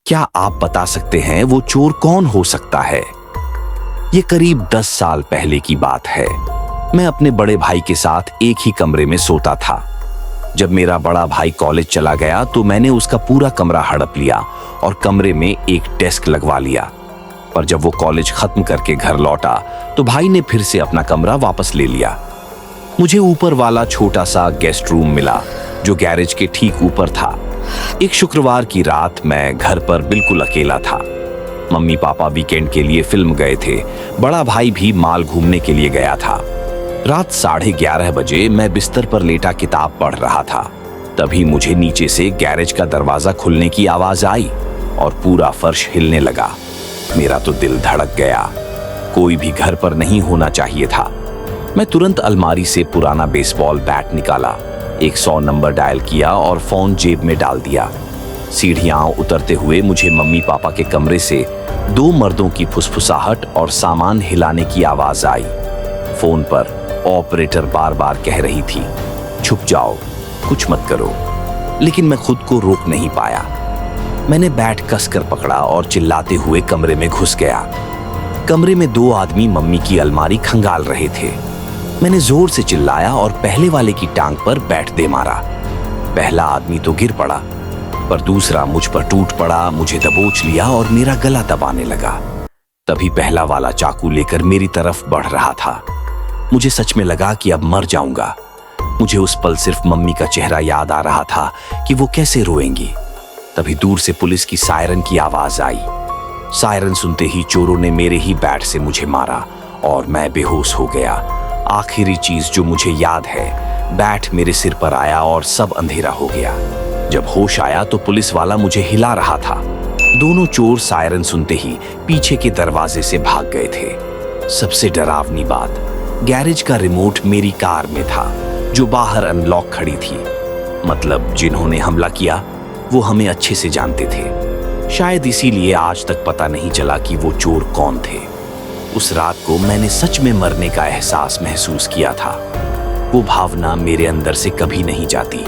क्या आप बता सकते हैं वो चोर कौन हो सकता है? ये करीब 10 साल पहले की बात है। मैं अपने बड़े भाई के साथ एक ही कमरे में सोता था। जब मेरा बड़ा भाई कॉलेज चला गया तो मैंने उसका पूरा कमरा हड़प लिया और कमरे में एक डेस्क लगवा लिया। पर जब वो कॉलेज खत्म करके घर लौटा तो भाई ने फिर से अपना कमरा वापस ले लिया। मुझे ऊपर वाला छोटा सा गेस्ट रूम मिला जो गैरेज के ठीक ऊपर था। एक शुक्रवार की रात मैं घर पर बिल्कुल अकेला था। मम्मी पापा वीकेंड के लिए फिल्म गए थे। बड़ा भाई भी माल घूमने के लिए गया था। रात 11:30 बजे मैं बिस्तर पर लेटा किताब पढ़ रहा था। तभी मुझे नीचे से गैरेज का दरवाजा खुलने की आवाज आई और पूरा फर्श हिलने लगा। मेरा तो दिल धड़क गया। कोई भी घर पर नहीं होना चाहिए था। मैं तुरंत अलमारी से पुराना बेसबॉल बैट निकाला, 100 नंबर डायल किया और फोन जेब में डाल दिया। सीढ़ियां उतरते हुए मुझे मम्मी पापा के कमरे से 2 मर्दों की फुसफुसाहट और सामान हिलाने की आवाज आई। फोन पर ऑपरेटर बार बार कह रही थी, छुप जाओ, कुछ मत करो। लेकिन मैं खुद को रोक नहीं पाया। मैंने बैट कसकर पकड़ा और चिल्लाते हुए कमरे में घुस गया। कमरे में 2 आदमी मम्मी की अलमारी खंगाल रहे थे। मैंने जोर से चिल्लाया और पहले वाले की टांग पर बैट दे मारा। पहला आदमी तो गिर पड़ा, पर दूसरा मुझ पर टूट पड़ा, मुझे दबोच लिया और मेरा गला दबाने लगा। तभी पहला वाला चाकू लेकर मेरी तरफ बढ़ रहा था। मुझे सच में लगा कि अब मर जाऊंगा। मुझे उस पल सिर्फ मम्मी का चेहरा याद आ रहा था कि वो कैसे रोएंगी। तभी दूर से पुलिस की सायरन की आवाज आई। सायरन सुनते ही चोरों ने मेरे ही बैट से मुझे मारा और मैं बेहोश हो गया। आखिरी चीज जो मुझे याद है, बैट मेरे सिर पर आया और सब अंधेरा हो गया। जब होश आया तो पुलिस वाला मुझे हिला रहा था। दोनों चोर सायरन सुनते ही पीछे के दरवाजे से भाग गए थे। सबसे डरावनी बात, गैरेज का रिमोट मेरी कार में था जो बाहर अनलॉक खड़ी थी। मतलब जिन्होंने हमला किया वो हमें अच्छे से जानते थे। शायद इसीलिए आज तक पता नहीं चला कि वो चोर कौन थे। उस रात को मैंने सच में मरने का एहसास महसूस किया था। वो भावना मेरे अंदर से कभी नहीं जाती।